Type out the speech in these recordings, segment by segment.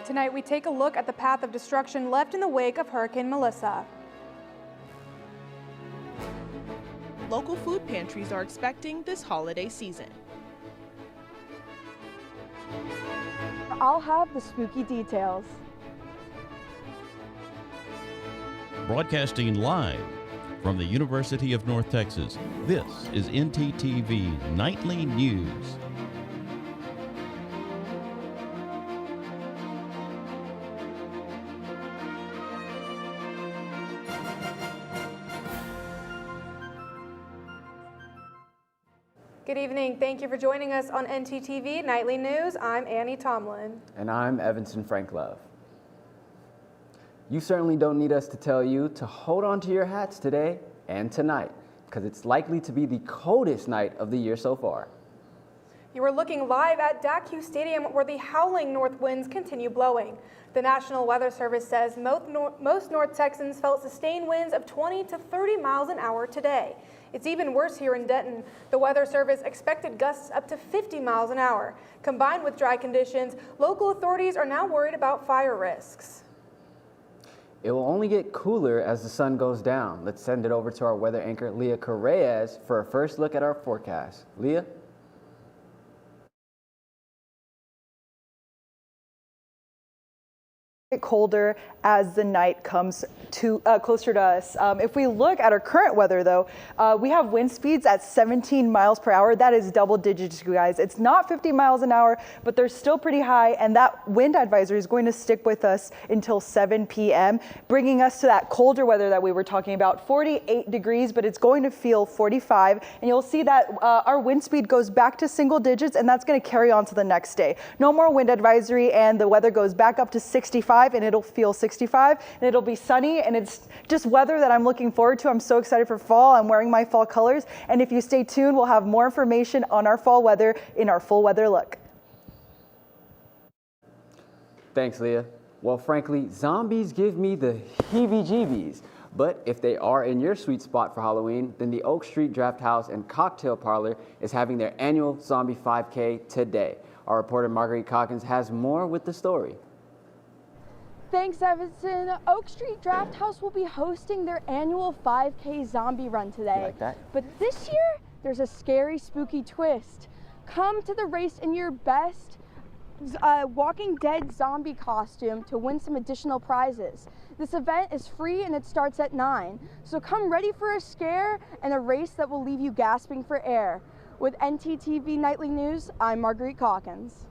Tonight we take a look at the path of destruction left in the wake of Hurricane Melissa. Local food pantries are expecting this holiday season. I'll have the spooky details. Broadcasting live from the University of North Texas, this is NTTV Nightly News. Good evening. Thank you for joining us on NTTV Nightly News. I'm Annie Tomlin. And I'm Evanston Frank Love. You certainly don't need us to tell you to hold on to your hats today and tonight, because it's likely to be the coldest night of the year so far. You are looking live at DACU Stadium, where the howling north winds continue blowing. The National Weather Service says most North Texans felt sustained winds of 20 to 30 miles an hour today. It's even worse here in Denton. The Weather Service expected gusts up to 50 miles an hour. Combined with dry conditions, local authorities are now worried about fire risks. It will only get cooler as the sun goes down. Let's send it over to our weather anchor, Leah Corrales, for a first look at our forecast. Leah? Colder as the night comes to closer to us. If we look at our current weather, though, we have wind speeds at 17 miles per hour. That is double digits, you guys. It's not 50 miles an hour, but they're still pretty high, and that wind advisory is going to stick with us until 7 p.m., bringing us to that colder weather that we were talking about, 48 degrees, but it's going to feel 45, and you'll see that our wind speed goes back to single digits, and that's going to carry on to the next day. No more wind advisory, and the weather goes back up to 65, and it'll feel 65, and it'll be sunny, and it's just weather that I'm looking forward to. I'm so excited for fall. I'm wearing my fall colors, and if you stay tuned, we'll have more information on our fall weather in our full weather look. Thanks, Leah. Well, frankly, zombies give me the heebie-jeebies. But if they are in your sweet spot for Halloween, then the Oak Street Draft House and Cocktail Parlor is having their annual Zombie 5K today. Our reporter Marguerite Calkins has more with the story. Thanks, Evanston. Oak Street Draft House will be hosting their annual 5K zombie run today. You like that? But this year, there's a scary, spooky twist. Come to the race in your best Walking Dead zombie costume to win some additional prizes. This event is free and it starts at 9. So come ready for a scare and a race that will leave you gasping for air. With NTTV Nightly News, I'm Marguerite Calkins.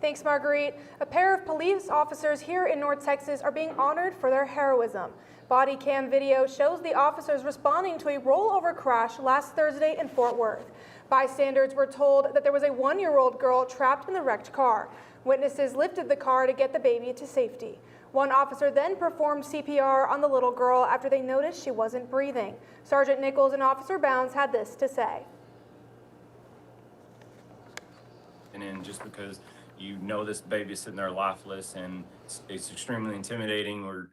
Thanks, Marguerite. A pair of police officers here in North Texas are being honored for their heroism. Body cam video shows the officers responding to a rollover crash last Thursday in Fort Worth. Bystanders were told that there was a 1-year-old girl trapped in the wrecked car. Witnesses lifted the car to get the baby to safety. One officer then performed CPR on the little girl after they noticed she wasn't breathing. Sergeant Nichols and Officer Bounds had this to say. And then just because you know this baby is sitting there lifeless, and it's extremely intimidating, where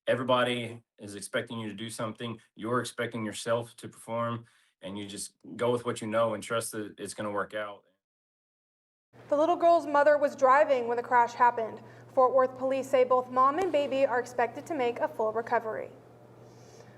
everybody is expecting you to do something, you're expecting yourself to perform, and you just go with what you know and trust that it's going to work out. The little girl's mother was driving when the crash happened. Fort Worth police say both mom and baby are expected to make a full recovery.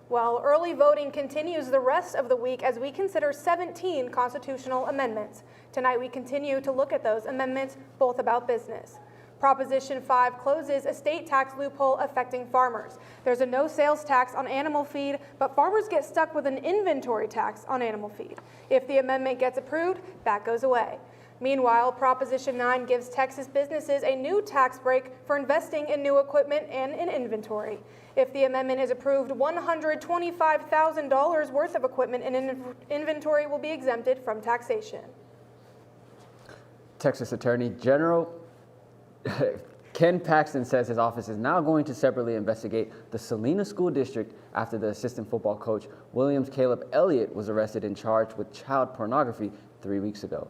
Well, early voting continues the rest of the week as we consider 17 constitutional amendments. Tonight we continue to look at those amendments, both about business. Proposition 5 closes a state tax loophole affecting farmers. There's a no sales tax on animal feed, but farmers get stuck with an inventory tax on animal feed. If the amendment gets approved, that goes away. Meanwhile, Proposition 9 gives Texas businesses a new tax break for investing in new equipment and in inventory. If the amendment is approved, $125,000 worth of equipment and inventory will be exempted from taxation. Texas Attorney General Ken Paxton says his office is now going to separately investigate the Salina School District after the assistant football coach, Williams Caleb Elliott, was arrested and charged with child pornography 3 weeks ago.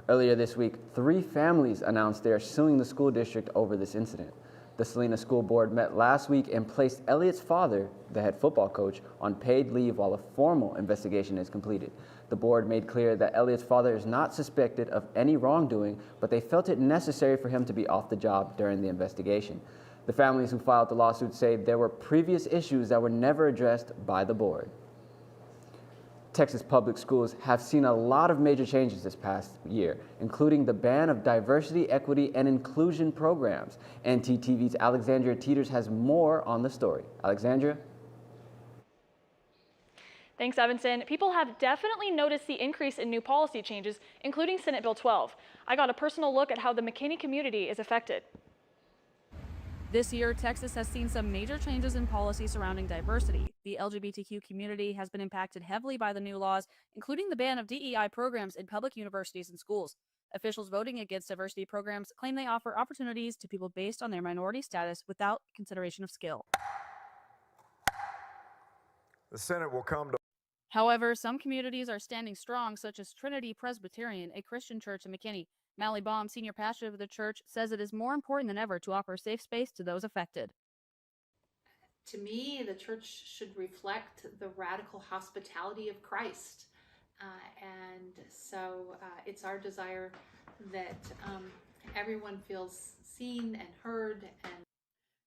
Earlier this week, 3 families announced they are suing the school district over this incident. The Salina School Board met last week and placed Elliot's father, the head football coach, on paid leave while a formal investigation is completed. The board made clear that Elliot's father is not suspected of any wrongdoing, but they felt it necessary for him to be off the job during the investigation. The families who filed the lawsuit say there were previous issues that were never addressed by the board. Texas public schools have seen a lot of major changes this past year, including the ban of diversity, equity, and inclusion programs. NTTV's Alexandria Teeters has more on the story. Alexandria? Thanks, Evanson. People have definitely noticed the increase in new policy changes, including Senate Bill 12. I got a personal look at how the McKinney community is affected. This year, Texas has seen some major changes in policy surrounding diversity. The LGBTQ community has been impacted heavily by the new laws, including the ban of DEI programs in public universities and schools. Officials voting against diversity programs claim they offer opportunities to people based on their minority status without consideration of skill. The Senate will come to. However, some communities are standing strong, such as Trinity Presbyterian, a Christian church in McKinney. Mally Baum, senior pastor of the church, says it is more important than ever to offer a safe space to those affected. To me, the church should reflect the radical hospitality of Christ. And so it's our desire that everyone feels seen and heard. And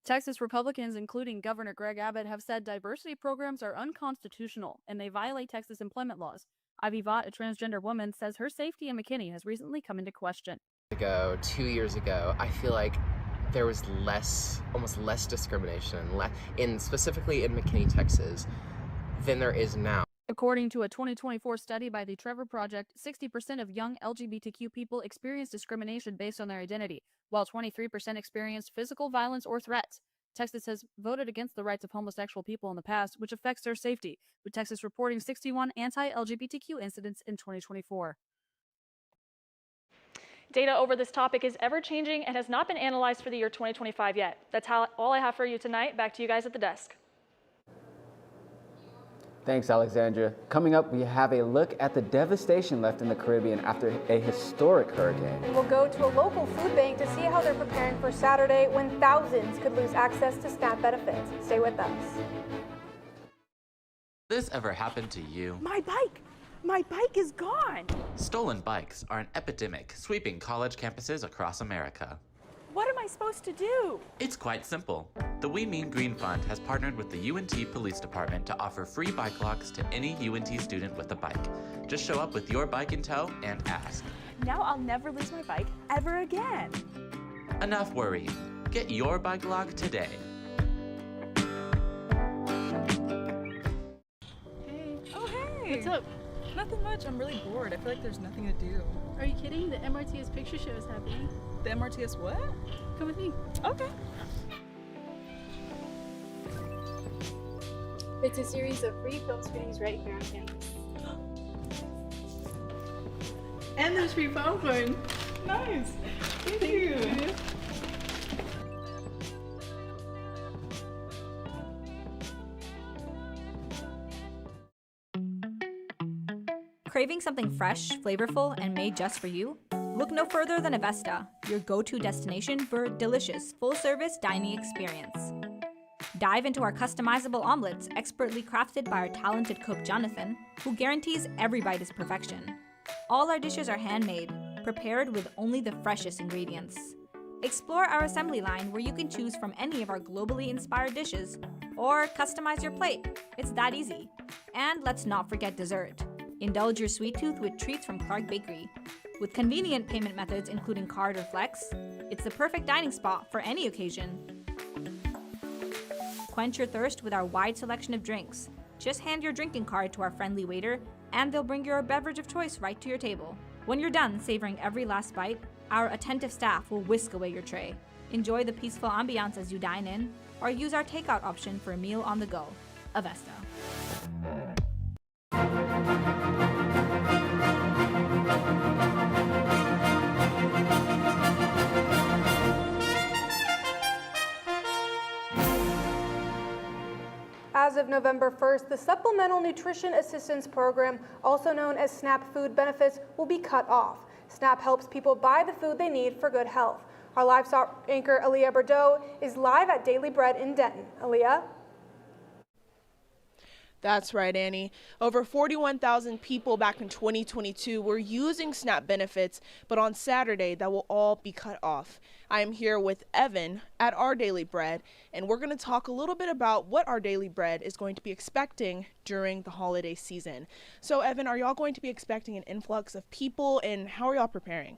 Texas Republicans, including Governor Greg Abbott, have said diversity programs are unconstitutional and they violate Texas employment laws. Ivy Vaught, a transgender woman, says her safety in McKinney has recently come into question. 2 years ago, I feel like there was almost less discrimination, specifically in McKinney, Texas, than there is now. According to a 2024 study by the Trevor Project, 60% of young LGBTQ people experience discrimination based on their identity, while 23% experienced physical violence or threats. Texas has voted against the rights of homosexual people in the past, which affects their safety, with Texas reporting 61 anti-LGBTQ incidents in 2024. Data over this topic is ever-changing and has not been analyzed for the year 2025 yet. That's all I have for you tonight. Back to you guys at the desk. Thanks, Alexandria. Coming up, we have a look at the devastation left in the Caribbean after a historic hurricane. We'll go to a local food bank to see how they're preparing for Saturday when thousands could lose access to SNAP benefits. Stay with us. This ever happened to you? My bike! My bike is gone! Stolen bikes are an epidemic sweeping college campuses across America. What am I supposed to do? It's quite simple. The We Mean Green Fund has partnered with the UNT Police Department to offer free bike locks to any UNT student with a bike. Just show up with your bike in tow and ask. Now I'll never lose my bike ever again. Enough worrying. Get your bike lock today. Hey. Oh, hey. What's up? Nothing much. I'm really bored. I feel like there's nothing to do. Are you kidding? The MRTS picture show is happening. The MRTS what? Come with me. Okay. It's a series of free film screenings right here on campus. And there's free popcorn. Nice. Thank you. Craving something fresh, flavorful, and made just for you? Look no further than Avesta, your go-to destination for a delicious, full-service dining experience. Dive into our customizable omelets, expertly crafted by our talented cook Jonathan, who guarantees every bite is perfection. All our dishes are handmade, prepared with only the freshest ingredients. Explore our assembly line where you can choose from any of our globally inspired dishes, or customize your plate. It's that easy. And let's not forget dessert. Indulge your sweet tooth with treats from Clark Bakery. With convenient payment methods including card or flex, it's the perfect dining spot for any occasion. Quench your thirst with our wide selection of drinks. Just hand your drinking card to our friendly waiter, and they'll bring your beverage of choice right to your table. When you're done savoring every last bite, our attentive staff will whisk away your tray. Enjoy the peaceful ambiance as you dine in, or use our takeout option for a meal on the go. Avesta. As of November 1st, the Supplemental Nutrition Assistance Program, also known as SNAP food benefits, will be cut off. SNAP helps people buy the food they need for good health. Our livestock anchor Aaliyah Bordeaux is live at Daily Bread in Denton. Aaliyah? That's right, Annie. Over 41,000 people back in 2022 were using SNAP benefits, but on Saturday, that will all be cut off. I am here with Evan at Our Daily Bread, and we're going to talk a little bit about what Our Daily Bread is going to be expecting during the holiday season. So, Evan, are y'all going to be expecting an influx of people, and how are y'all preparing?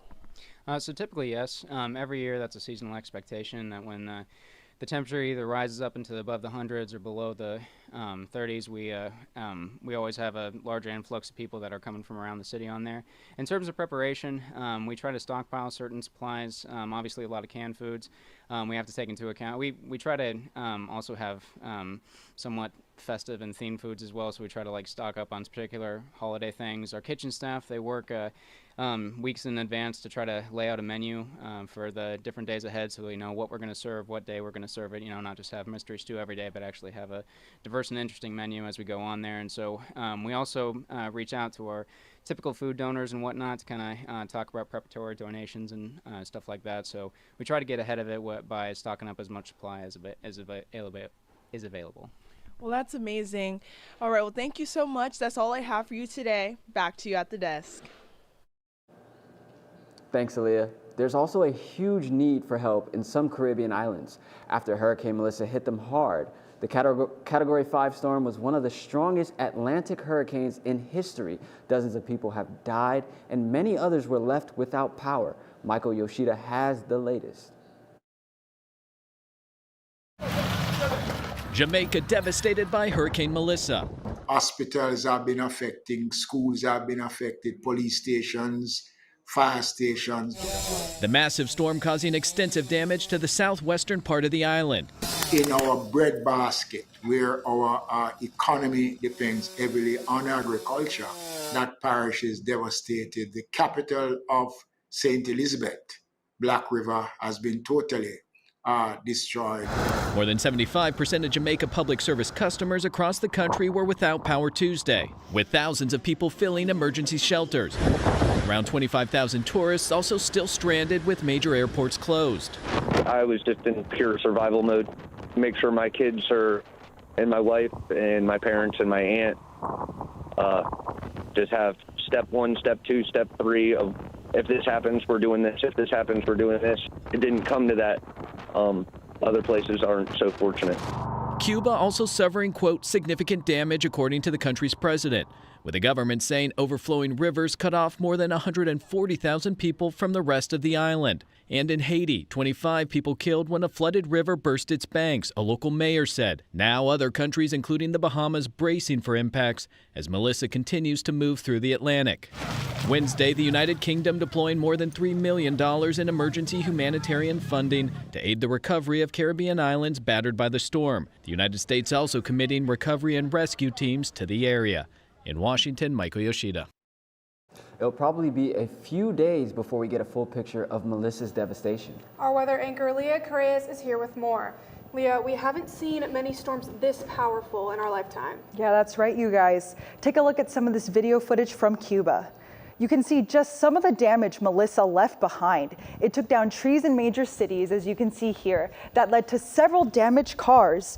So typically, yes. Every year, that's a seasonal expectation that when the temperature either rises up into above the hundreds or below the 30s, we always have a larger influx of people that are coming from around the city on there. In terms of preparation, we try to stockpile certain supplies, obviously a lot of canned foods. We have to take into account. We try to also have somewhat festive and themed foods as well, so we try to stock up on particular holiday things. Our kitchen staff, they work weeks in advance to try to lay out a menu for the different days ahead, so we know what we're going to serve, what day we're going to serve it, not just have mystery stew every day, but actually have a diverse and interesting menu as we go on there. And so we also reach out to our typical food donors and whatnot to kind of talk about preparatory donations and stuff like that. So we try to get ahead of it by stocking up as much supply as is available. Well, that's amazing. All right, well, thank you so much. That's all I have for you today. Back to you at the desk. Thanks, Aaliyah. There's also a huge need for help in some Caribbean islands. After Hurricane Melissa hit them hard, the Category 5 storm was one of the strongest Atlantic hurricanes in history. Dozens of people have died, and many others were left without power. Michael Yoshida has the latest. Jamaica devastated by Hurricane Melissa. Hospitals have been affected, schools have been affected, police stations, fire stations. The massive storm causing extensive damage to the southwestern part of the island. In our bread basket, where our economy depends heavily on agriculture, that parish is devastated. The capital of St. Elizabeth, Black River, has been totally destroyed. More than 75% of Jamaica public service customers across the country were without power Tuesday, with thousands of people filling emergency shelters. Around 25,000 tourists also still stranded with major airports closed. I was just in pure survival mode. Make sure my kids are, and my wife and my parents and my aunt just have step 1, step 2, step 3 of if this happens, we're doing this. If this happens, we're doing this. It didn't come to that. Other places aren't so fortunate. Cuba also suffering, quote, significant damage according to the country's president, with the government saying overflowing rivers cut off more than 140,000 people from the rest of the island. And in Haiti, 25 people killed when a flooded river burst its banks, a local mayor said. Now other countries, including the Bahamas, bracing for impacts as Melissa continues to move through the Atlantic. Wednesday, the United Kingdom deploying more than $3 million in emergency humanitarian funding to aid the recovery of Caribbean islands battered by the storm. The United States also committing recovery and rescue teams to the area. In Washington, Michael Yoshida. It'll probably be a few days before we get a full picture of Melissa's devastation. Our weather anchor Leah Correas is here with more. Leah, we haven't seen many storms this powerful in our lifetime. Yeah, that's right, you guys. Take a look at some of this video footage from Cuba. You can see just some of the damage Melissa left behind. It took down trees in major cities, as you can see here, that led to several damaged cars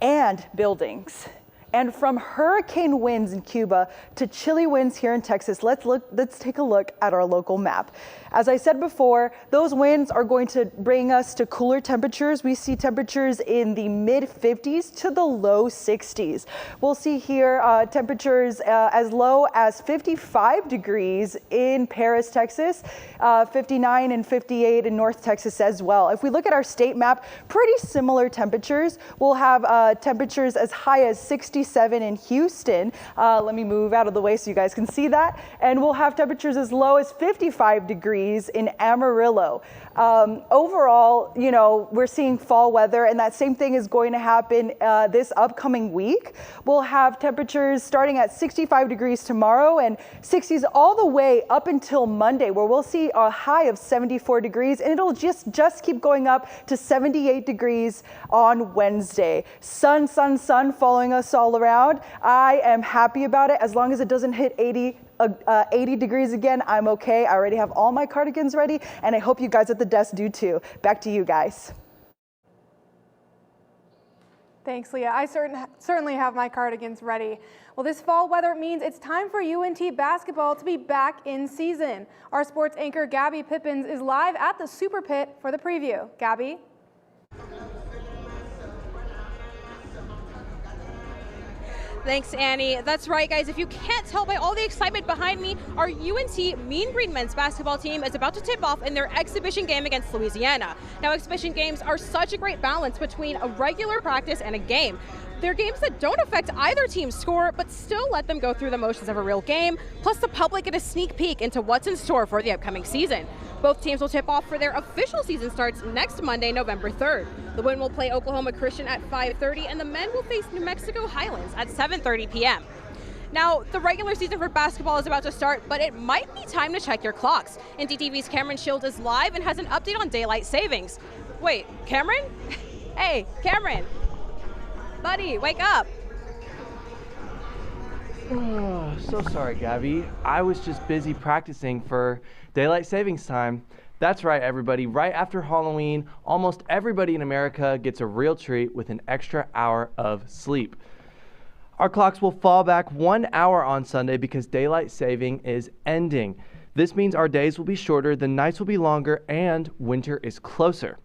and buildings. And from hurricane winds in Cuba to chilly winds here in Texas, let's take a look at our local map. As I said before, those winds are going to bring us to cooler temperatures. We see temperatures in the mid-50s to the low 60s. We'll see here temperatures as low as 55 degrees in Paris, Texas, 59 and 58 in North Texas as well. If we look at our state map, pretty similar temperatures. We'll have temperatures as high as 67 in Houston. Let me move out of the way so you guys can see that. And we'll have temperatures as low as 55 degrees in Amarillo. Overall, you know, we're seeing fall weather, and that same thing is going to happen this upcoming week. We'll have temperatures starting at 65 degrees tomorrow and 60s all the way up until Monday, where we'll see a high of 74 degrees, and it'll just keep going up to 78 degrees on Wednesday. Sun following us all all around. I am happy about it. As long as it doesn't hit 80 degrees again, I'm okay. I already have all my cardigans ready, and I hope you guys at the desk do too. Back to you guys. Thanks, Leah. I certainly have my cardigans ready. Well, this fall weather means it's time for UNT basketball to be back in season. Our sports anchor, Gabby Pippins, is live at the Super Pit for the preview. Gabby? Thanks, Annie. That's right, guys. If you can't tell by all the excitement behind me, our UNT Mean Green men's basketball team is about to tip off in their exhibition game against Louisiana. Now, exhibition games are such a great balance between a regular practice and a game. They're games that don't affect either team's score, but still let them go through the motions of a real game. Plus, the public get a sneak peek into what's in store for the upcoming season. Both teams will tip off for their official season starts next Monday, November 3rd. The women will play Oklahoma Christian at 5:30, and the men will face New Mexico Highlands at 7:30 p.m. Now, the regular season for basketball is about to start, but it might be time to check your clocks. NTTV's Cameron Shields is live and has an update on daylight savings. Wait, Cameron? Hey, Cameron. Buddy, wake up. Oh, so sorry, Gabby. I was just busy practicing for daylight savings time. That's right, everybody. Right after Halloween, almost everybody in America gets a real treat with an extra hour of sleep. Our clocks will fall back 1 hour on Sunday because daylight saving is ending. This means our days will be shorter, the nights will be longer, and winter is closer.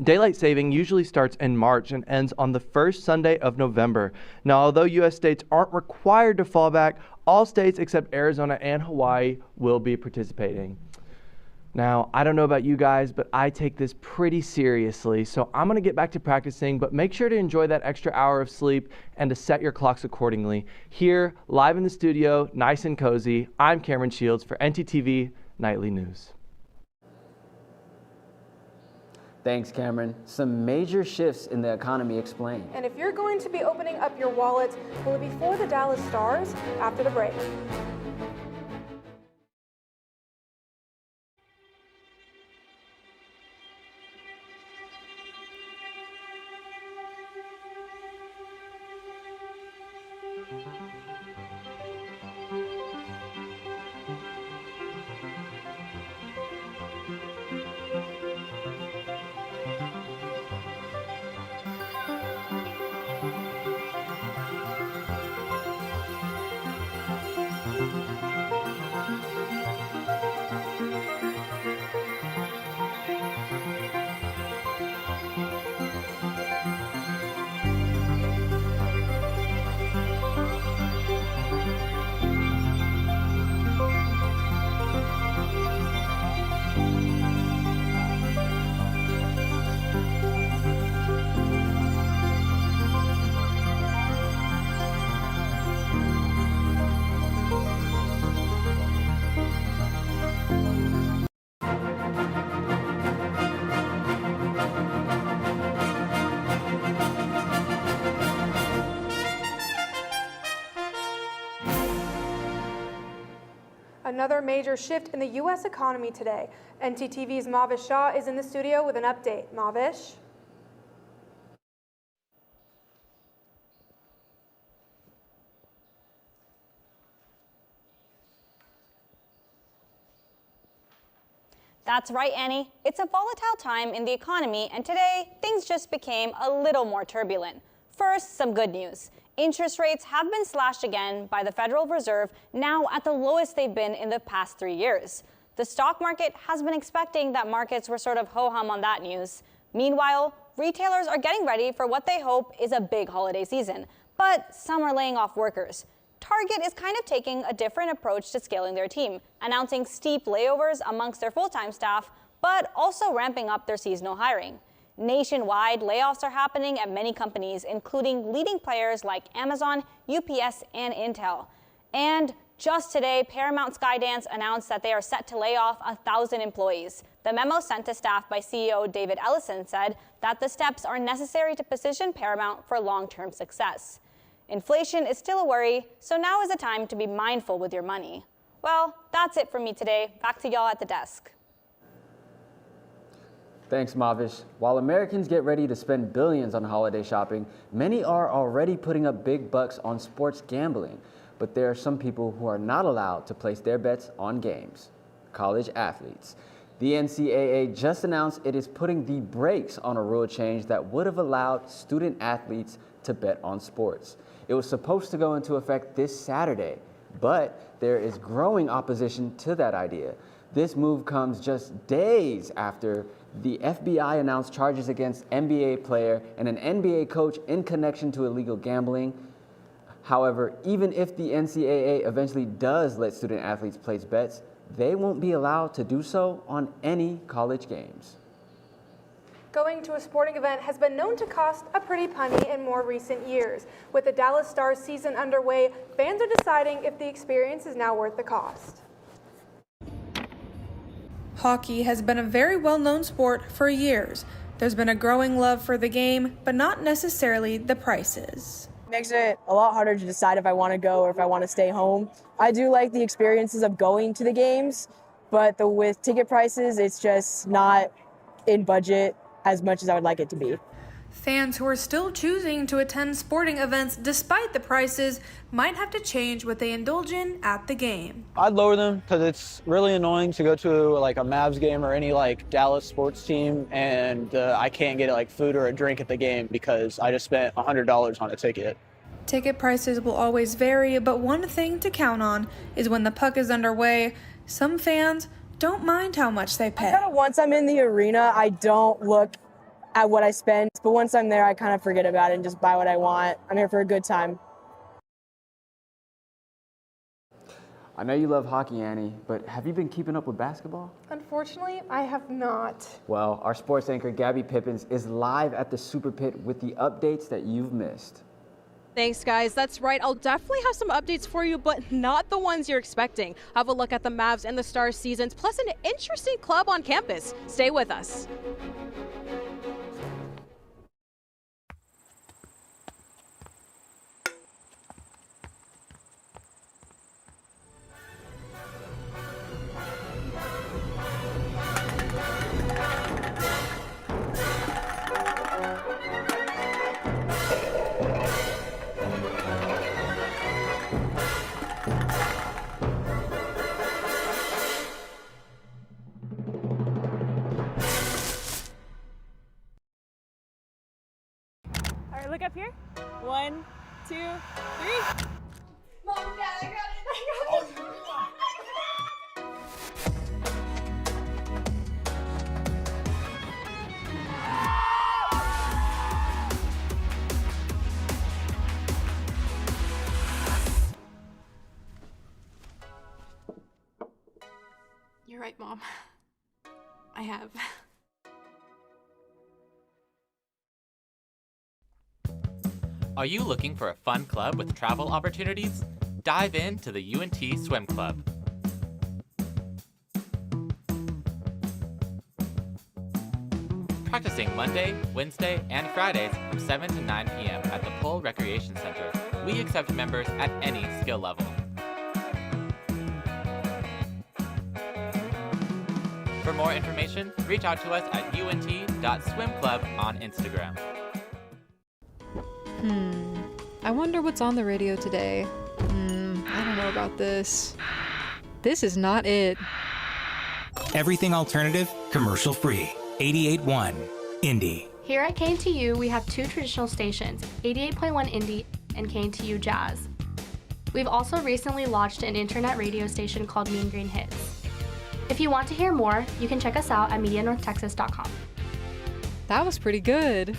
Daylight saving usually starts in March and ends on the first Sunday of November. Now, although U.S. states aren't required to fall back, all states except Arizona and Hawaii will be participating. Now, I don't know about you guys, but I take this pretty seriously, so I'm going to get back to practicing, but make sure to enjoy that extra hour of sleep and to set your clocks accordingly. Here, live in the studio, nice and cozy, I'm Cameron Shields for NTTV Nightly News. Thanks, Cameron. Some major shifts in the economy explained. And if you're going to be opening up your wallet, will it be for the Dallas Stars after the break? Another major shift in the U.S. economy today. NTTV's Mavish Shah is in the studio with an update. Mavish? That's right, Annie. It's a volatile time in the economy, and today things just became a little more turbulent. First, some good news. Interest rates have been slashed again by the Federal Reserve, now at the lowest they've been in the past 3 years. The stock market has been expecting that markets were sort of ho-hum on that news. Meanwhile, retailers are getting ready for what they hope is a big holiday season, but some are laying off workers. Target is kind of taking a different approach to scaling their team, announcing steep layovers amongst their full-time staff, but also ramping up their seasonal hiring. Nationwide, layoffs are happening at many companies, including leading players like Amazon, UPS, and Intel. And just today, Paramount Skydance announced that they are set to lay off 1,000 employees. The memo sent to staff by CEO David Ellison said that the steps are necessary to position Paramount for long-term success. Inflation is still a worry, so now is the time to be mindful with your money. Well, that's it from me today. Back to y'all at the desk. Thanks, Mavish. While Americans get ready to spend billions on holiday shopping, many are already putting up big bucks on sports gambling. But there are some people who are not allowed to place their bets on games: college athletes. The NCAA just announced it is putting the brakes on a rule change that would have allowed student athletes to bet on sports. It was supposed to go into effect this Saturday, but there is growing opposition to that idea. This move comes just days after the FBI announced charges against NBA player and an NBA coach in connection to illegal gambling. However, even if the NCAA eventually does let student athletes place bets, they won't be allowed to do so on any college games. Going to a sporting event has been known to cost a pretty penny in more recent years. With the Dallas Stars season underway, fans are deciding if the experience is now worth the cost. Hockey has been a very well-known sport for years. There's been a growing love for the game, but not necessarily the prices. Makes it a lot harder to decide if I want to go or if I want to stay home. I do like the experiences of going to the games, but with ticket prices, it's just not in budget as much as I would like it to be. Fans who are still choosing to attend sporting events despite the prices might have to change what they indulge in at the game. I'd lower them because it's really annoying to go to like a Mavs game or any like Dallas sports team and I can't get like food or a drink at the game because I just spent $100 on a ticket. Ticket prices will always vary, but one thing to count on is when the puck is underway, some fans don't mind how much they pay. Once I'm in the arena, I don't look at what I spend, but once I'm there, I kind of forget about it and just buy what I want. I'm here for a good time. I know you love hockey, Annie, but have you been keeping up with basketball? Unfortunately, I have not. Well, our sports anchor, Gabby Pippins, is live at the Super Pit with the updates that you've missed. Thanks, guys. That's right. I'll definitely have some updates for you, but not the ones you're expecting. Have a look at the Mavs and the Stars seasons, plus an interesting club on campus. Stay with us. Look up here. 1, 2, 3. Mom, Dad, I got it. You're right, Mom. I have. Are you looking for a fun club with travel opportunities? Dive into the UNT Swim Club. Practicing Monday, Wednesday, and Fridays from 7 to 9 p.m. at the Pole Recreation Center. We accept members at any skill level. For more information, reach out to us at unt.swimclub on Instagram. I wonder what's on the radio today. I don't know about this. This is not it. Everything alternative, commercial free. 88.1 Indie. Here at KNTU, we have two traditional stations, 88.1 Indie and KNTU Jazz. We've also recently launched an internet radio station called Mean Green Hits. If you want to hear more, you can check us out at MediaNorthTexas.com. That was pretty good.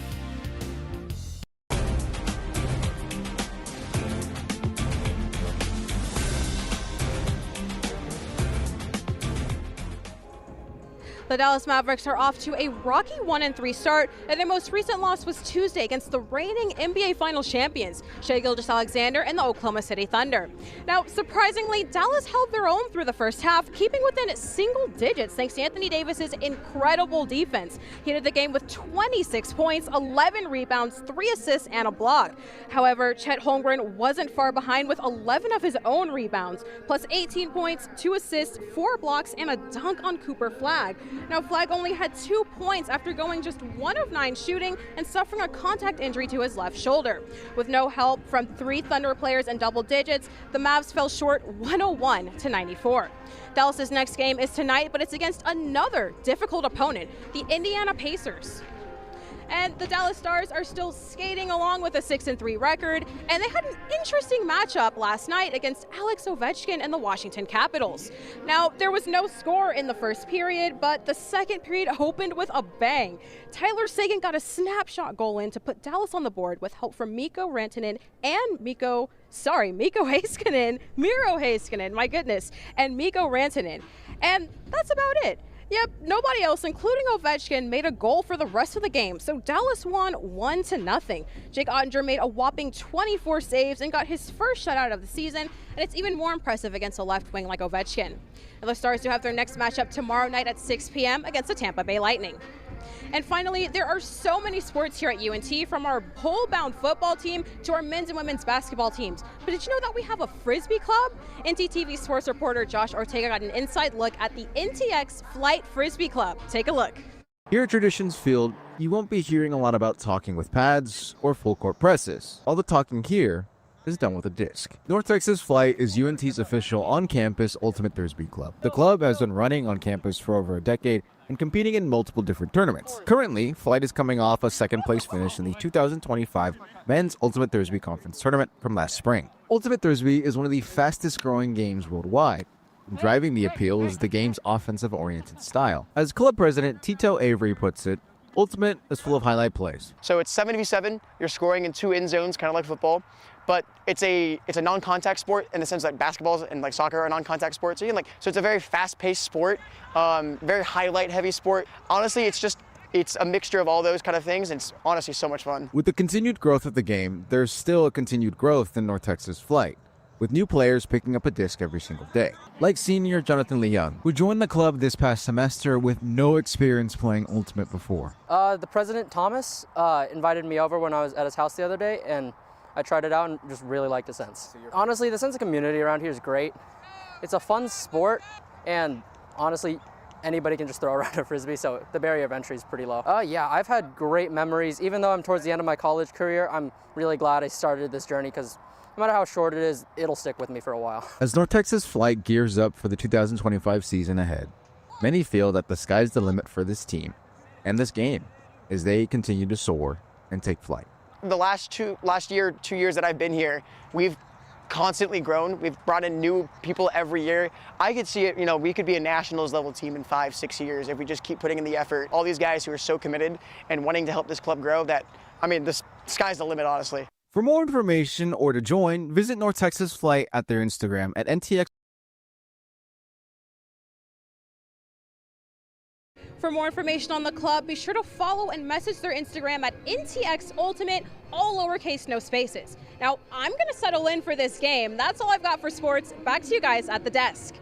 The Dallas Mavericks are off to a rocky 1-3 start, and their most recent loss was Tuesday against the reigning NBA Finals champions, Shai Gilgeous-Alexander and the Oklahoma City Thunder. Now, surprisingly, Dallas held their own through the first half, keeping within single digits thanks to Anthony Davis's incredible defense. He ended the game with 26 points, 11 rebounds, 3 assists, and a block. However, Chet Holmgren wasn't far behind with 11 of his own rebounds, plus 18 points, 2 assists, 4 blocks, and a dunk on Cooper Flagg. Now, Flagg only had 2 points after going just 1 of 9 shooting and suffering a contact injury to his left shoulder. With no help from 3 Thunder players in double digits, the Mavs fell short 101-94. Dallas's next game is tonight, but it's against another difficult opponent, the Indiana Pacers. And the Dallas Stars are still skating along with a 6-3 record, and they had an interesting matchup last night against Alex Ovechkin and the Washington Capitals. Now, there was no score in the first period, but the second period opened with a bang. Tyler Seguin got a snapshot goal in to put Dallas on the board with help from Miro Heiskanen, my goodness, and Mikko Rantanen. And that's about it. Yep, nobody else, including Ovechkin, made a goal for the rest of the game, so Dallas won 1-0. Jake Ottinger made a whopping 24 saves and got his first shutout of the season, and it's even more impressive against a left wing like Ovechkin. And the Stars do have their next matchup tomorrow night at 6 p.m. against the Tampa Bay Lightning. And finally, there are so many sports here at UNT, from our pole-bound football team to our men's and women's basketball teams. But did you know that we have a Frisbee club? NTTV sports reporter Josh Ortega got an inside look at the NTX Flight Frisbee Club. Take a look. Here at Traditions Field, you won't be hearing a lot about talking with pads or full court presses. All the talking here is done with a disc. North Texas Flight is UNT's official on-campus Ultimate Frisbee Club. The club has been running on campus for over a decade and competing in multiple different tournaments. Currently, Flight is coming off a second-place finish in the 2025 Men's Ultimate Frisbee Conference Tournament from last spring. Ultimate Frisbee is one of the fastest-growing games worldwide. Driving the appeal is the game's offensive-oriented style. As club president Tito Avery puts it, Ultimate is full of highlight plays. So it's 7v7, you're scoring in 2 end zones, kind of like football, but it's a non-contact sport in the sense that basketballs and like soccer are non-contact sports. So it's a very fast-paced sport, very highlight-heavy sport. Honestly, it's a mixture of all those kind of things, and it's honestly so much fun. With the continued growth of the game, there's still a continued growth in North Texas Flight, with new players picking up a disc every single day. Like senior Jonathan Leung, who joined the club this past semester with no experience playing Ultimate before. The president, Thomas, invited me over when I was at his house the other day, and I tried it out and just really liked the sense. Honestly, the sense of community around here is great. It's a fun sport, and honestly, anybody can just throw around a Frisbee, so the barrier of entry is pretty low. Yeah, I've had great memories. Even though I'm towards the end of my college career, I'm really glad I started this journey, because no matter how short it is, it'll stick with me for a while. As North Texas Flight gears up for the 2025 season ahead, many feel that the sky's the limit for this team and this game as they continue to soar and take flight. The last 2 years that I've been here, we've constantly grown. We've brought in new people every year. I could see it, we could be a nationals level team in 5-6 years if we just keep putting in the effort. All these guys who are so committed and wanting to help this club grow that, the sky's the limit, honestly. For more information or to join, visit North Texas Flight at their Instagram at NTX. For more information on the club, be sure to follow and message their Instagram at NTX Ultimate, all lowercase, no spaces. Now, I'm going to settle in for this game. That's all I've got for sports. Back to you guys at the desk.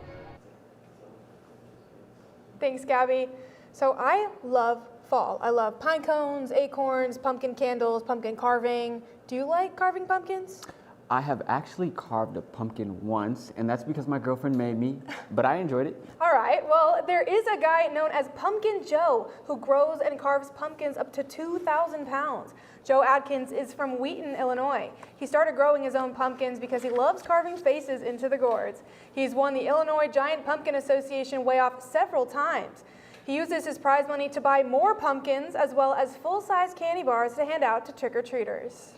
Thanks, Gabby. So I love fall. I love pine cones, acorns, pumpkin candles, pumpkin carving. Do you like carving pumpkins? I have actually carved a pumpkin once, and that's because my girlfriend made me, but I enjoyed it. All right, well, there is a guy known as Pumpkin Joe who grows and carves pumpkins up to 2,000 pounds. Joe Adkins is from Wheaton, Illinois. He started growing his own pumpkins because he loves carving faces into the gourds. He's won the Illinois Giant Pumpkin Association weigh-off several times. He uses his prize money to buy more pumpkins as well as full-size candy bars to hand out to trick-or-treaters.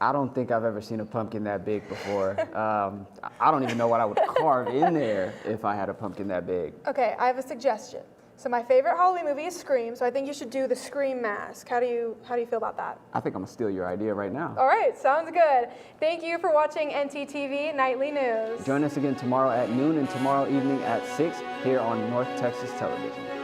I don't think I've ever seen a pumpkin that big before. I don't even know what I would carve in there if I had a pumpkin that big. Okay, I have a suggestion. So my favorite Halloween movie is Scream, so I think you should do the Scream mask. How do you feel about that? I think I'm gonna steal your idea right now. All right, sounds good. Thank you for watching NTTV Nightly News. Join us again tomorrow at noon and tomorrow evening at 6 here on North Texas Television.